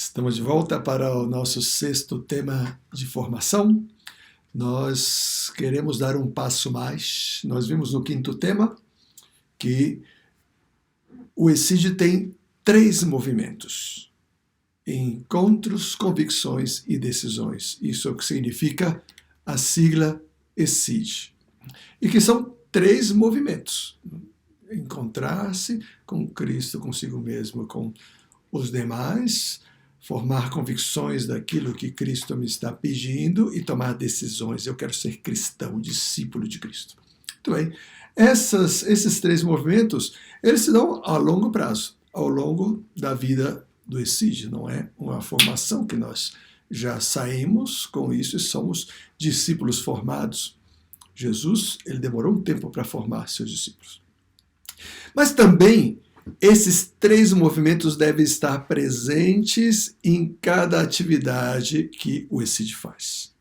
Estamos de volta para o nosso sexto tema de formação. Nós queremos dar um passo mais. Nós vimos no quinto tema que o ESID tem 3 movimentos: encontros, convicções e decisões. Isso é o que significa a sigla ESID. E que são 3 movimentos: encontrar-se com Cristo, consigo mesmo, com os demais, formar convicções daquilo que Cristo me está pedindo e tomar decisões. Eu quero ser cristão, discípulo de Cristo. Muito bem. Esses 3 movimentos, eles se dão a longo prazo, ao longo da vida do ESID. Não é uma formação que nós já saímos com isso e somos discípulos formados. Jesus, ele demorou um tempo para formar seus discípulos. Mas também esses 3 movimentos devem estar presentes em cada atividade que o ESID faz.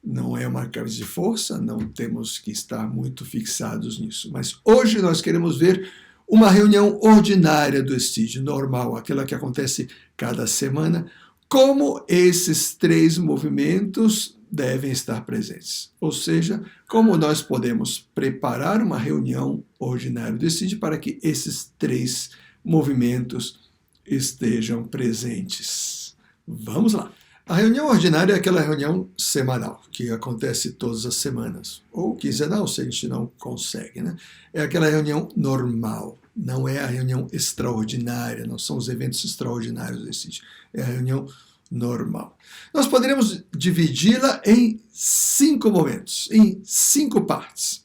Não é uma camisa de força, não temos que estar muito fixados nisso. Mas hoje nós queremos ver uma reunião ordinária do ESID, normal, aquela que acontece cada semana, como esses 3 movimentos devem estar presentes. Ou seja, como nós podemos preparar uma reunião ordinária do ESID para que esses 3 movimentos estejam presentes. Vamos lá. A reunião ordinária é aquela reunião semanal, que acontece todas as semanas, ou quinzenal, se a gente não consegue, né? É aquela reunião normal, não é a reunião extraordinária, não são os eventos extraordinários do ESID, é a reunião normal. Nós poderíamos dividi-la em 5 momentos, em 5 partes.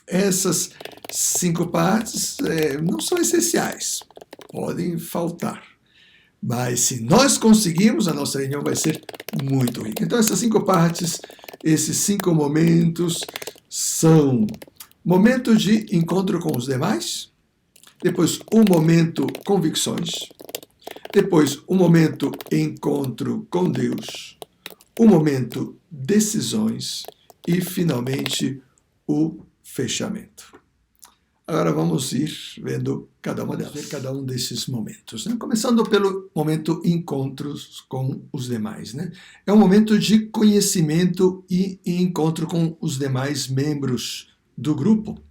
Essas 5 partes não são essenciais, podem faltar. Mas se nós conseguirmos, a nossa reunião vai ser muito rica. Então essas 5 partes, esses 5 momentos são: momento de encontro com os demais, depois o momento convicções, depois o momento encontro com Deus, o momento decisões e, finalmente, o fechamento. Agora vamos ir vendo cada uma delas, ver cada um desses momentos, né? Começando pelo momento encontros com os demais, né? É um momento de conhecimento e encontro com os demais membros do grupo.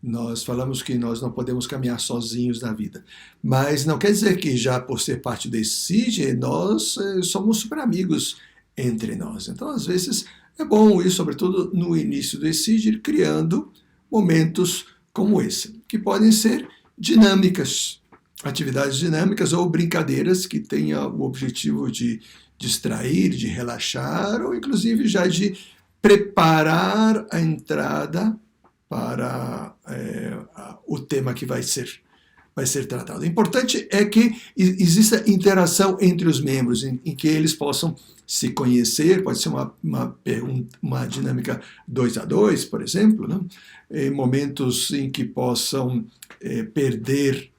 Nós falamos que nós não podemos caminhar sozinhos na vida, mas não quer dizer que já por ser parte do ESID, nós somos super amigos entre nós. Então, às vezes, é bom ir, sobretudo no início do ESID, ir criando momentos como esse, que podem ser dinâmicas, atividades dinâmicas ou brincadeiras que tenham o objetivo de distrair, de relaxar, ou inclusive já de preparar a entrada para o tema que vai ser tratado. O importante é que exista interação entre os membros, em que eles possam se conhecer. Pode ser uma dinâmica 2 a 2, por exemplo, né? Momentos em que possam perder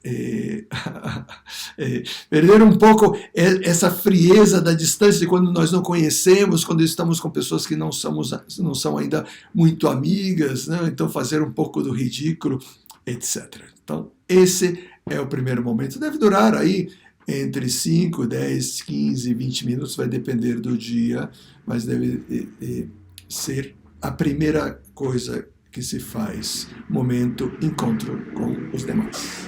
um pouco essa frieza da distância de quando nós não conhecemos, quando estamos com pessoas que não são ainda muito amigas, né? Então fazer um pouco do ridículo, etc. Então esse é o primeiro momento. Deve durar aí entre 5, 10, 15, 20 minutos, vai depender do dia, mas deve ser a primeira coisa que se faz, momento encontro com os demais.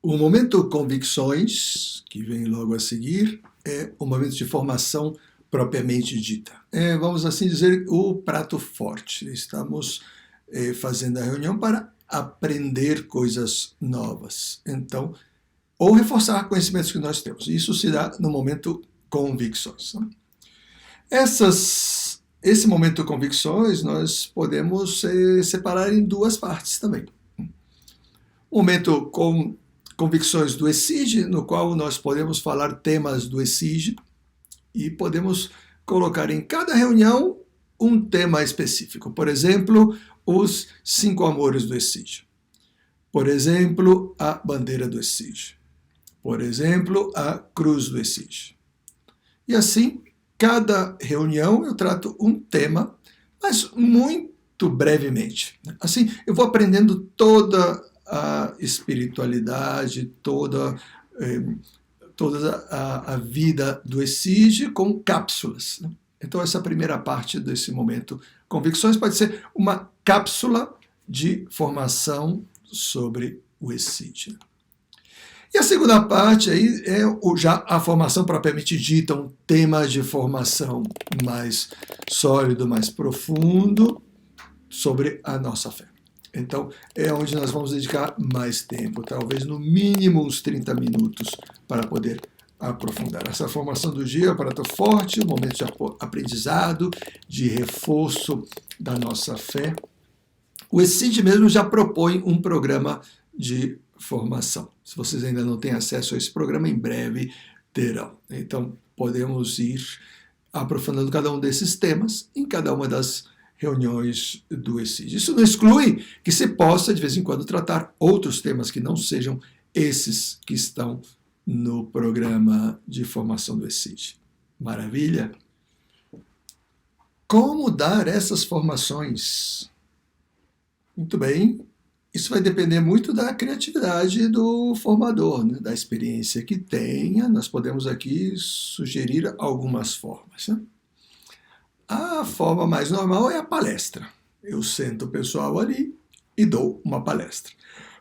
O momento convicções, que vem logo a seguir, é o momento de formação propriamente dita. Vamos assim dizer, o prato forte. Estamos fazendo a reunião para aprender coisas novas. Então, ou reforçar conhecimentos que nós temos. Isso se dá no momento convicções. Esse momento convicções nós podemos separar em duas partes também. O momento convicções do ESIG, no qual nós podemos falar temas do ESIG e podemos colocar em cada reunião um tema específico. Por exemplo, os 5 amores do ESIG. Por exemplo, a bandeira do ESIG. Por exemplo, a cruz do ESIG. E assim, cada reunião eu trato um tema, mas muito brevemente. Assim, eu vou aprendendo toda a espiritualidade, toda a vida do ESIG com cápsulas. Então, essa primeira parte desse momento convicções pode ser uma cápsula de formação sobre o ESIG. E a segunda parte aí é já a formação propriamente dita, um tema de formação mais sólido, mais profundo sobre a nossa fé. Então, é onde nós vamos dedicar mais tempo, talvez no mínimo uns 30 minutos, para poder aprofundar. Essa formação do dia é um prato forte, um momento de aprendizado, de reforço da nossa fé. O ESIG mesmo já propõe um programa de formação. Se vocês ainda não têm acesso a esse programa, em breve terão. Então, podemos ir aprofundando cada um desses temas em cada uma das reuniões do ESIG. Isso não exclui que se possa, de vez em quando, tratar outros temas que não sejam esses que estão no programa de formação do ESIG. Maravilha? Como dar essas formações? Muito bem, isso vai depender muito da criatividade do formador, né? Da experiência que tenha. Nós podemos aqui sugerir algumas formas, né? A forma mais normal é a palestra. Eu sento o pessoal ali e dou uma palestra.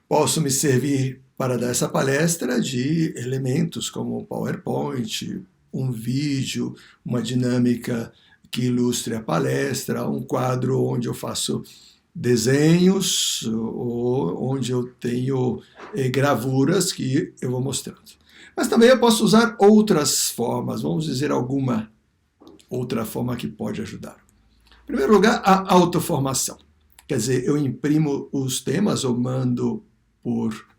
Posso me servir para dar essa palestra de elementos como PowerPoint, um vídeo, uma dinâmica que ilustre a palestra, um quadro onde eu faço desenhos, ou onde eu tenho gravuras que eu vou mostrando. Mas também eu posso usar outras formas, vamos dizer alguma outra forma que pode ajudar. Em primeiro lugar, a autoformação. Quer dizer, eu imprimo os temas ou mando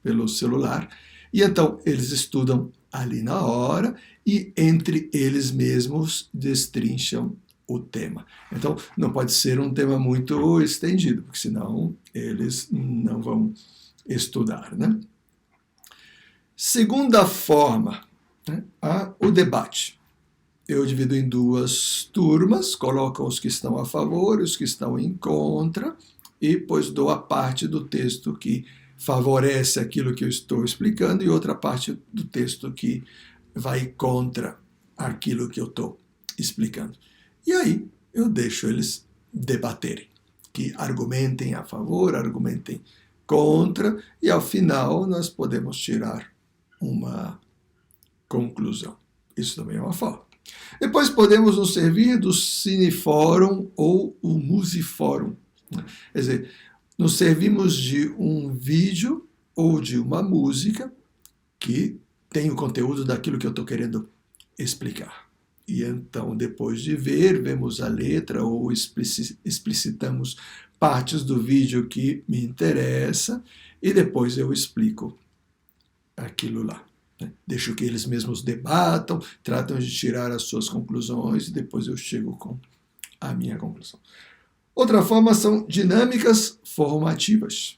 pelo celular, e então eles estudam ali na hora e entre eles mesmos destrincham o tema. Então, não pode ser um tema muito estendido, porque senão eles não vão estudar, né? Segunda forma, né, o debate. Eu divido em duas turmas, coloco os que estão a favor e os que estão em contra, e depois dou a parte do texto que favorece aquilo que eu estou explicando e outra parte do texto que vai contra aquilo que eu estou explicando. E aí eu deixo eles debaterem, que argumentem a favor, argumentem contra, e ao final nós podemos tirar uma conclusão. Isso também é uma forma. Depois podemos nos servir do Cinefórum ou o Musifórum. Quer dizer, nos servimos de um vídeo ou de uma música que tem o conteúdo daquilo que eu estou querendo explicar. E então, depois de vemos a letra ou explicitamos partes do vídeo que me interessa e depois eu explico aquilo lá. Deixo que eles mesmos debatam, tratam de tirar as suas conclusões e depois eu chego com a minha conclusão. Outra forma são dinâmicas formativas.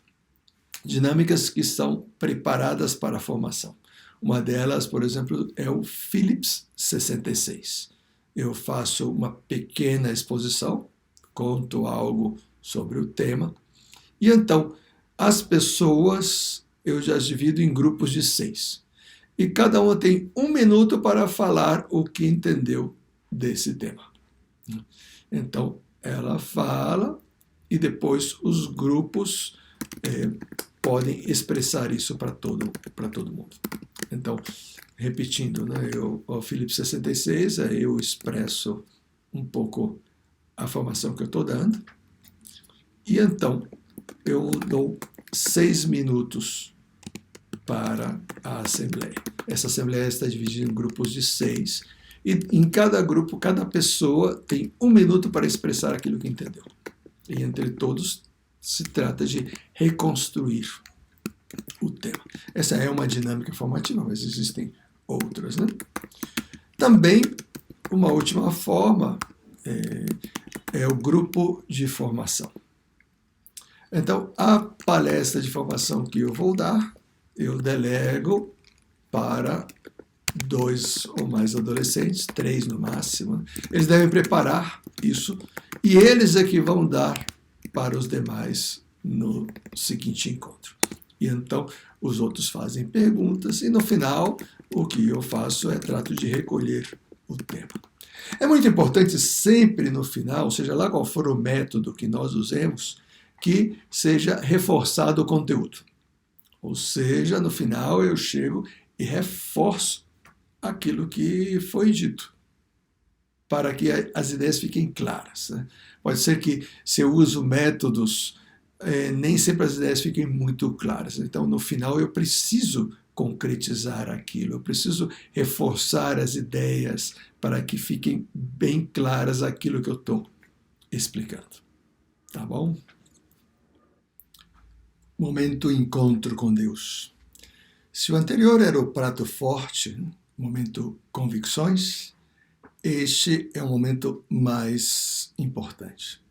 Dinâmicas que são preparadas para a formação. Uma delas, por exemplo, é o Phillips 66. Eu faço uma pequena exposição, conto algo sobre o tema, e então as pessoas eu já divido em grupos de 6. e cada uma tem 1 minuto para falar o que entendeu desse tema. Então, ela fala e depois os grupos podem expressar isso para todo mundo. Então, repetindo, né, o Filipe 66, eu expresso um pouco a formação que eu estou dando, e então eu dou 6 minutos para a assembleia. Essa assembleia está dividida em grupos de 6, e em cada grupo, cada pessoa tem 1 minuto para expressar aquilo que entendeu. E entre todos se trata de reconstruir o tema. Essa é uma dinâmica formativa, mas existem outras, né? Também, uma última forma é o grupo de formação. Então, a palestra de formação que eu vou dar, eu delego para 2 ou mais adolescentes, 3 no máximo. Eles devem preparar isso e eles é que vão dar para os demais no seguinte encontro. E então os outros fazem perguntas e no final o que eu faço é trato de recolher o tema. É muito importante sempre no final, seja lá qual for o método que nós usemos, que seja reforçado o conteúdo. Ou seja, no final eu chego e reforço aquilo que foi dito, para que as ideias fiquem claras, né? Pode ser que se eu uso métodos, nem sempre as ideias fiquem muito claras. Então, no final, eu preciso concretizar aquilo, eu preciso reforçar as ideias para que fiquem bem claras aquilo que eu estou explicando. Tá bom? Momento encontro com Deus. Se o anterior era o prato forte, momento convicções, este é o momento mais importante.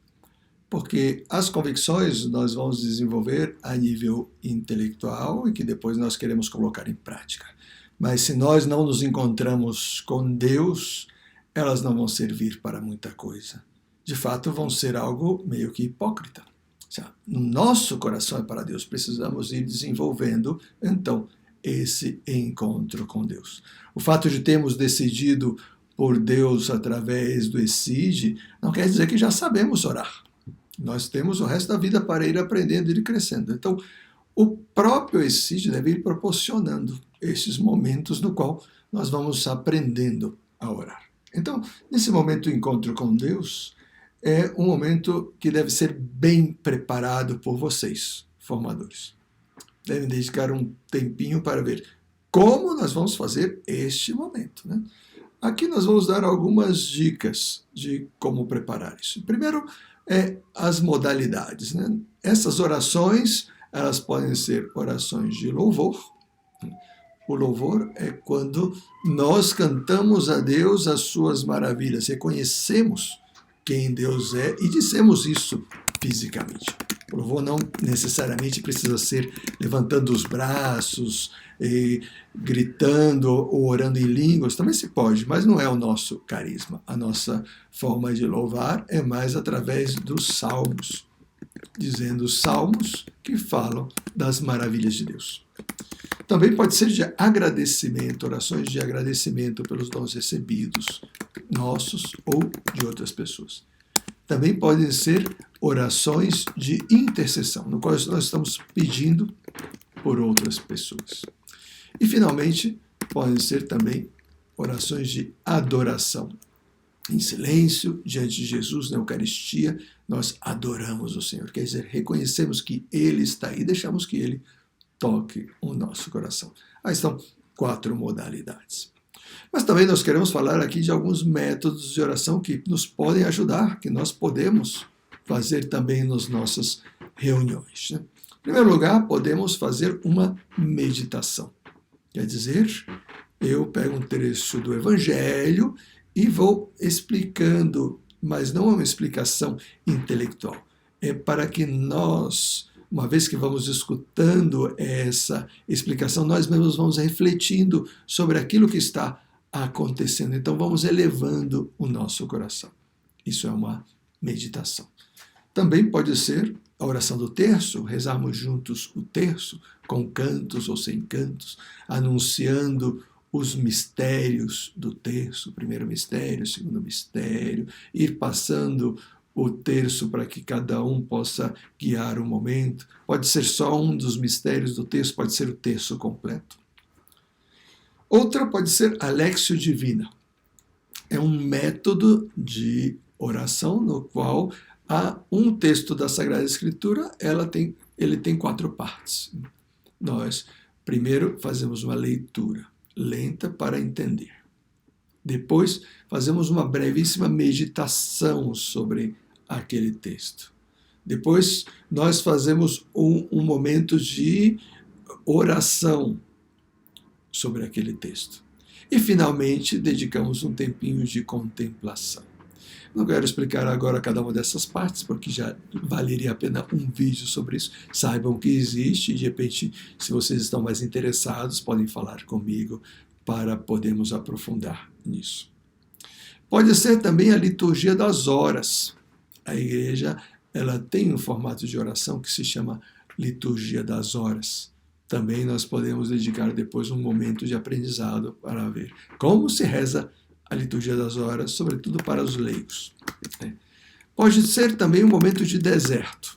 Porque as convicções nós vamos desenvolver a nível intelectual e que depois nós queremos colocar em prática. Mas se nós não nos encontramos com Deus, elas não vão servir para muita coisa. De fato, vão ser algo meio que hipócrita. No nosso coração é para Deus, precisamos ir desenvolvendo, então, esse encontro com Deus. O fato de termos decidido por Deus através do ESID não quer dizer que já sabemos orar. Nós temos o resto da vida para ir aprendendo e ir crescendo. Então, o próprio ESID deve ir proporcionando esses momentos no qual nós vamos aprendendo a orar. Então, nesse momento do encontro com Deus, é um momento que deve ser bem preparado por vocês, formadores. Devem dedicar um tempinho para ver como nós vamos fazer este momento, né? Aqui nós vamos dar algumas dicas de como preparar isso. Primeiro, as modalidades, né? Essas orações, elas podem ser orações de louvor. O louvor é quando nós cantamos a Deus as suas maravilhas, reconhecemos quem Deus é e dissemos isso fisicamente. O louvor não necessariamente precisa ser levantando os braços, gritando ou orando em línguas, também se pode, mas não é o nosso carisma. A nossa forma de louvar é mais através dos salmos, dizendo salmos que falam das maravilhas de Deus. Também pode ser de agradecimento, orações de agradecimento pelos dons recebidos, nossos ou de outras pessoas. Também podem ser orações de intercessão, no qual nós estamos pedindo por outras pessoas. E, finalmente, podem ser também orações de adoração. Em silêncio, diante de Jesus, na Eucaristia, nós adoramos o Senhor. Quer dizer, reconhecemos que Ele está aí, deixamos que Ele toque o nosso coração. Aí estão 4 modalidades. Mas também nós queremos falar aqui de alguns métodos de oração que nos podem ajudar, que nós podemos fazer também nas nossas reuniões, né? Em primeiro lugar, podemos fazer uma meditação. Quer dizer, eu pego um trecho do Evangelho e vou explicando, mas não é uma explicação intelectual. É para que nós, uma vez que vamos escutando essa explicação, nós mesmos vamos refletindo sobre aquilo que está acontecendo. Então, vamos elevando o nosso coração. Isso é uma meditação. Também pode ser a oração do terço, rezarmos juntos o terço, com cantos ou sem cantos, anunciando os mistérios do terço, o primeiro mistério, o segundo mistério, ir passando o terço para que cada um possa guiar o momento. Pode ser só um dos mistérios do terço, pode ser o terço completo. Outra pode ser a Lectio Divina. É um método de oração no qual há um texto da Sagrada Escritura, ele tem 4 partes. Nós primeiro fazemos uma leitura lenta para entender. Depois fazemos uma brevíssima meditação sobre aquele texto. Depois nós fazemos um momento de oração sobre aquele texto. E finalmente dedicamos um tempinho de contemplação. Não quero explicar agora cada uma dessas partes, porque já valeria a pena um vídeo sobre isso. Saibam que existe e, de repente, se vocês estão mais interessados, podem falar comigo para podermos aprofundar nisso. Pode ser também a liturgia das horas. A igreja ela tem um formato de oração que se chama liturgia das horas. Também nós podemos dedicar depois um momento de aprendizado para ver como se reza a liturgia das horas, sobretudo para os leigos. Pode ser também um momento de deserto.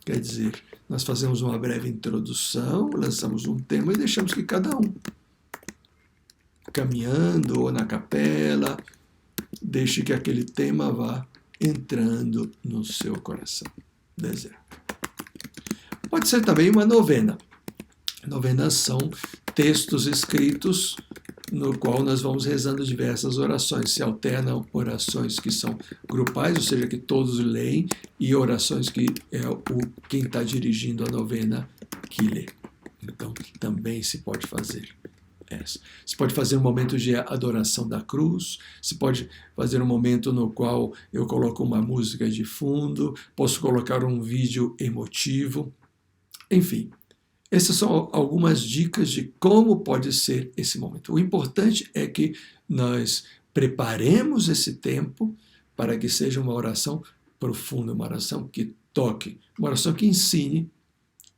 Quer dizer, nós fazemos uma breve introdução, lançamos um tema e deixamos que cada um, caminhando ou na capela, deixe que aquele tema vá entrando no seu coração. Deserto. Pode ser também uma novena. Novenas são textos escritos no qual nós vamos rezando diversas orações. Se alternam orações que são grupais, ou seja, que todos leem, e orações que é quem está dirigindo a novena que lê. Então, também se pode fazer essa. Se pode fazer um momento de adoração da cruz, se pode fazer um momento no qual eu coloco uma música de fundo, posso colocar um vídeo emotivo, enfim. Essas são algumas dicas de como pode ser esse momento. O importante é que nós preparemos esse tempo para que seja uma oração profunda, uma oração que toque, uma oração que ensine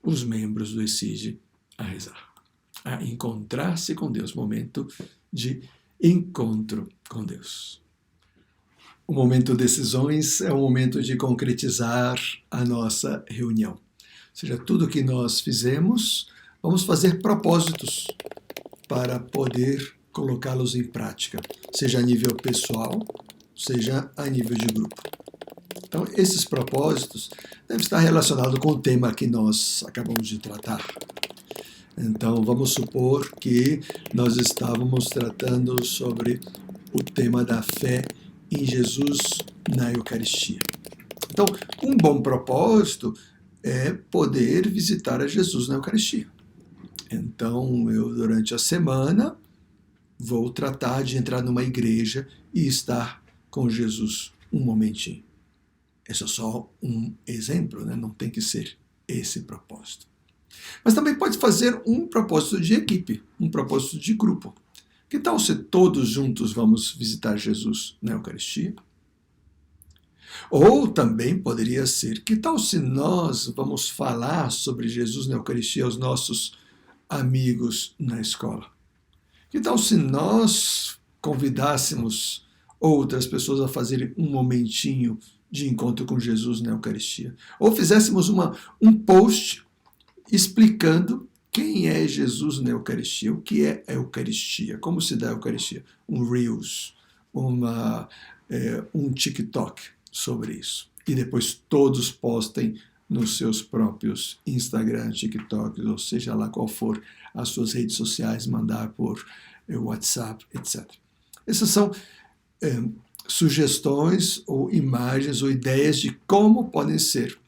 os membros do ECIGE a rezar, a encontrar-se com Deus, momento de encontro com Deus. O momento decisões é o momento de concretizar a nossa reunião. Ou seja, tudo que nós fizemos, vamos fazer propósitos para poder colocá-los em prática, seja a nível pessoal, seja a nível de grupo. Então, esses propósitos devem estar relacionados com o tema que nós acabamos de tratar. Então, vamos supor que nós estávamos tratando sobre o tema da fé em Jesus na Eucaristia. Então, um bom propósito é poder visitar a Jesus na Eucaristia. Então, eu, durante a semana, vou tratar de entrar numa igreja e estar com Jesus um momentinho. Esse é só um exemplo, né? Não tem que ser esse propósito. Mas também pode fazer um propósito de equipe, um propósito de grupo. Que tal se todos juntos vamos visitar Jesus na Eucaristia? Ou também poderia ser, que tal se nós vamos falar sobre Jesus na Eucaristia aos nossos amigos na escola? Que tal se nós convidássemos outras pessoas a fazerem um momentinho de encontro com Jesus na Eucaristia? Ou fizéssemos um post explicando quem é Jesus na Eucaristia, o que é a Eucaristia, como se dá a Eucaristia, um Reels, um TikTok sobre isso. E depois todos postem nos seus próprios Instagram, TikTok, ou seja lá qual for as suas redes sociais, mandar por WhatsApp, etc. Essas são sugestões ou imagens ou ideias de como podem ser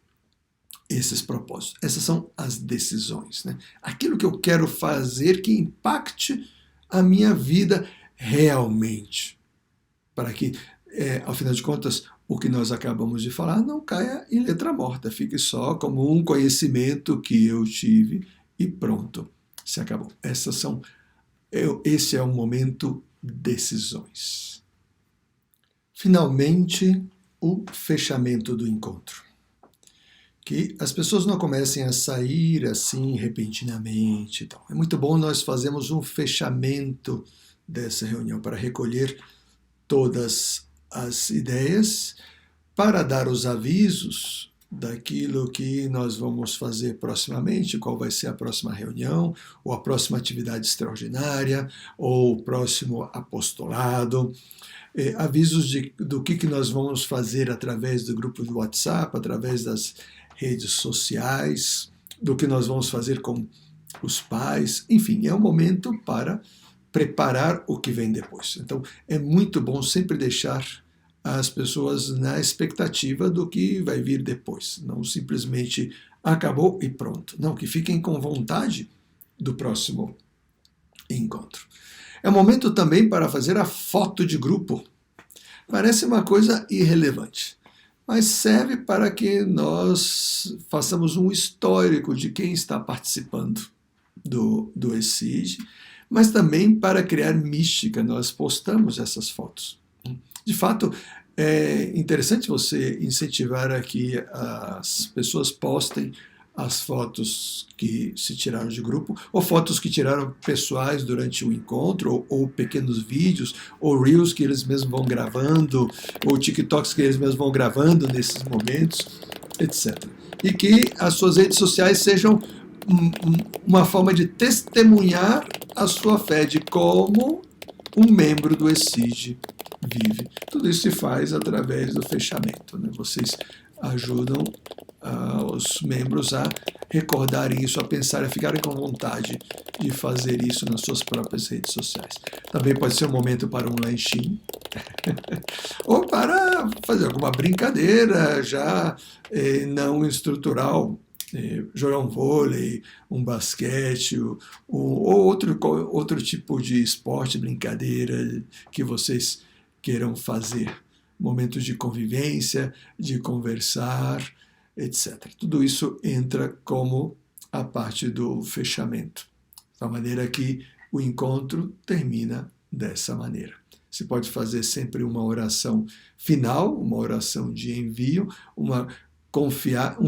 esses propósitos. Essas são as decisões, né? Aquilo que eu quero fazer que impacte a minha vida realmente, para que, afinal de contas, o que nós acabamos de falar não caia em letra morta, fique só como um conhecimento que eu tive e pronto, se acabou. Esse é o momento decisões. Finalmente, o fechamento do encontro. que as pessoas não comecem a sair assim repentinamente. Então, é muito bom nós fazermos um fechamento dessa reunião para recolher todas as ideias, para dar os avisos daquilo que nós vamos fazer proximamente, qual vai ser a próxima reunião, ou a próxima atividade extraordinária, ou o próximo apostolado. Avisos do que nós vamos fazer através do grupo do WhatsApp, através das redes sociais, do que nós vamos fazer com os pais. Enfim, é um momento para preparar o que vem depois. Então, é muito bom sempre deixar as pessoas na expectativa do que vai vir depois. Não simplesmente acabou e pronto. Não, que fiquem com vontade do próximo encontro. É um momento também para fazer a foto de grupo. Parece uma coisa irrelevante, mas serve para que nós façamos um histórico de quem está participando do ESID, mas também para criar mística. Nós postamos essas fotos. De fato, é interessante você incentivar a que as pessoas postem as fotos que se tiraram de grupo, ou fotos que tiraram pessoais durante o encontro, ou pequenos vídeos, ou reels que eles mesmos vão gravando, ou TikToks que eles mesmos vão gravando nesses momentos, etc. E que as suas redes sociais sejam uma forma de testemunhar a sua fé, de como um membro do ESID vive. Tudo isso se faz através do fechamento, né? Vocês ajudam os membros a recordarem isso, a pensar, a ficarem com vontade de fazer isso nas suas próprias redes sociais. Também pode ser um momento para um lanchinho, ou para fazer alguma brincadeira já não estrutural, jogar um vôlei, um basquete, ou outro tipo de esporte, brincadeira que vocês queiram fazer. Momentos de convivência, de conversar, etc. Tudo isso entra como a parte do fechamento, da maneira que o encontro termina dessa maneira. Se pode fazer sempre uma oração final, uma oração de envio,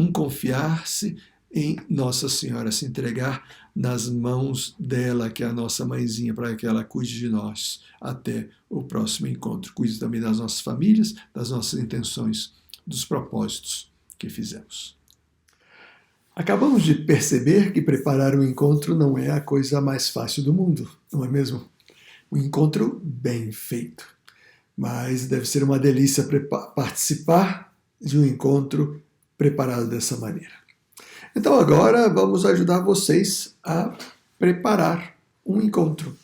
confiar-se em Nossa Senhora, se entregar nas mãos dela, que é a nossa mãezinha, para que ela cuide de nós até o próximo encontro. Cuide também das nossas famílias, das nossas intenções, dos propósitos que fizemos. Acabamos de perceber que preparar um encontro não é a coisa mais fácil do mundo, não é mesmo? Um encontro bem feito. Mas deve ser uma delícia participar de um encontro preparado dessa maneira. Então agora vamos ajudar vocês a preparar um encontro.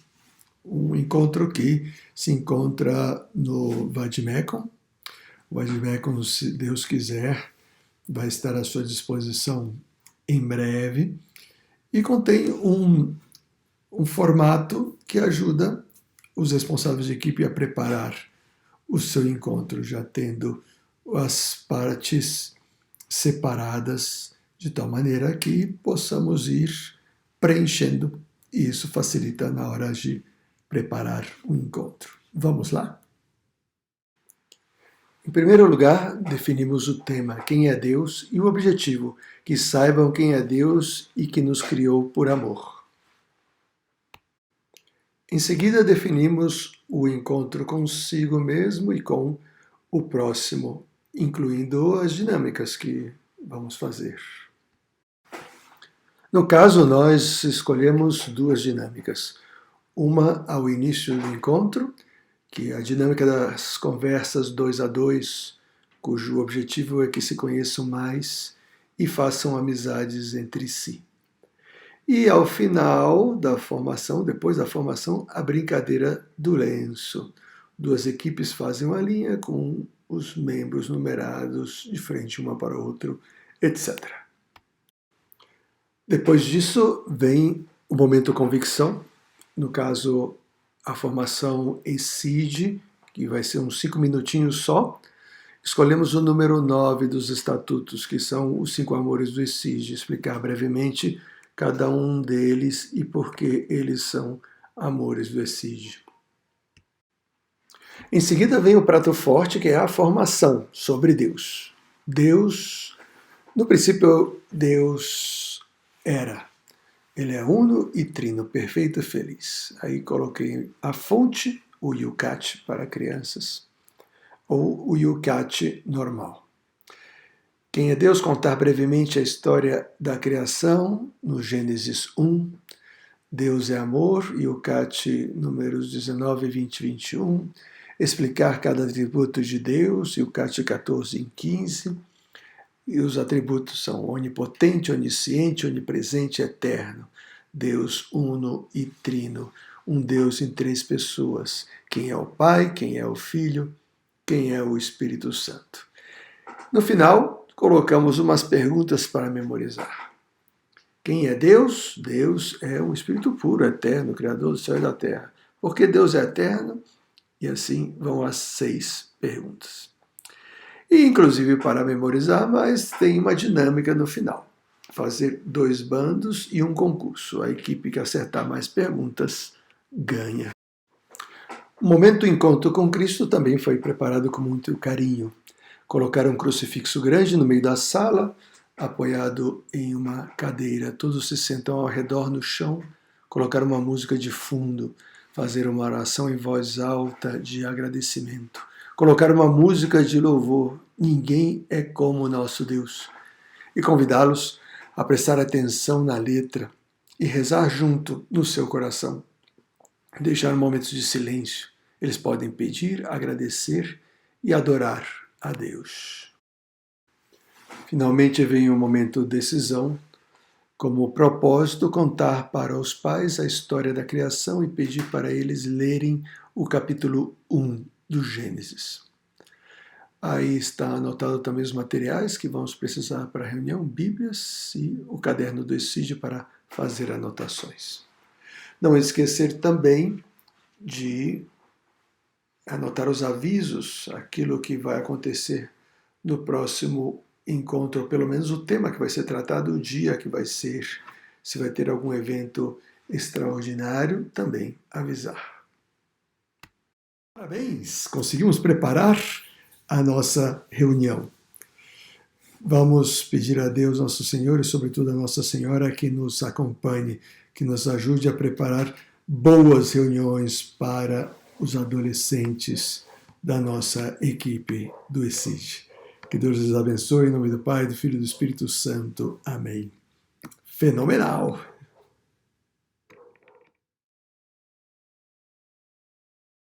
Um encontro que se encontra no Vadimekon. O Vadimekon, se Deus quiser, vai estar à sua disposição em breve. E contém um formato que ajuda os responsáveis de equipe a preparar o seu encontro, já tendo as partes separadas de tal maneira que possamos ir preenchendo, e isso facilita na hora de preparar o encontro. Vamos lá? Em primeiro lugar, definimos o tema, quem é Deus, e o objetivo, que saibam quem é Deus e que nos criou por amor. Em seguida, definimos o encontro consigo mesmo e com o próximo, incluindo as dinâmicas que vamos fazer. No caso, nós escolhemos duas dinâmicas. Uma ao início do encontro, que é a dinâmica das conversas 2 a 2, cujo objetivo é que se conheçam mais e façam amizades entre si. E ao final da formação, depois da formação, a brincadeira do lenço. Duas equipes fazem uma linha com os membros numerados de frente uma para o outro, etc. Depois disso vem o momento convicção, no caso a formação ESID, que vai ser uns 5 minutinhos só. Escolhemos o número 9 dos estatutos, que são os 5 amores do ESID, explicar brevemente cada um deles e por que eles são amores do ESID. Em seguida vem o prato forte, que é a formação sobre Deus. Deus No princípio, Deus era. Ele é uno e trino, perfeito e feliz. Aí coloquei a fonte, o Yucat para crianças, ou o Yucat normal. Quem é Deus? Contar brevemente a história da criação, no Gênesis 1. Deus é amor, Yucat números 19, 20 e 21. Explicar cada atributo de Deus, Yucat 14 e 15. E os atributos são onipotente, onisciente, onipresente, eterno. Deus uno e trino. Um Deus em três pessoas. Quem é o Pai, quem é o Filho, quem é o Espírito Santo. No final, colocamos umas perguntas para memorizar. Quem é Deus? Deus é um Espírito puro, eterno, Criador do céu e da terra. Por que Deus é eterno? E assim vão as 6 perguntas. E, inclusive, para memorizar, mas tem uma dinâmica no final. Fazer 2 bandos e um concurso. A equipe que acertar mais perguntas ganha. O momento do encontro com Cristo também foi preparado com muito carinho. Colocaram um crucifixo grande no meio da sala, apoiado em uma cadeira. Todos se sentam ao redor no chão, colocaram uma música de fundo, fazer uma oração em voz alta de agradecimento. Colocar uma música de louvor, ninguém é como o nosso Deus, e convidá-los a prestar atenção na letra e rezar junto no seu coração. Deixar momentos de silêncio. Eles podem pedir, agradecer e adorar a Deus. Finalmente vem o momento de decisão, como propósito contar para os pais a história da criação e pedir para eles lerem o capítulo 1 do Gênesis. Aí está anotado também os materiais que vamos precisar para a reunião, Bíblias e o caderno do Exídio para fazer anotações. Não esquecer também de anotar os avisos, aquilo que vai acontecer no próximo encontro, ou pelo menos o tema que vai ser tratado, o dia que vai ser, se vai ter algum evento extraordinário, também avisar. Parabéns! Conseguimos preparar a nossa reunião. Vamos pedir a Deus, nosso Senhor, e sobretudo a Nossa Senhora, que nos acompanhe, que nos ajude a preparar boas reuniões para os adolescentes da nossa equipe do ECID. Que Deus os abençoe, em nome do Pai, do Filho e do Espírito Santo. Amém. Fenomenal!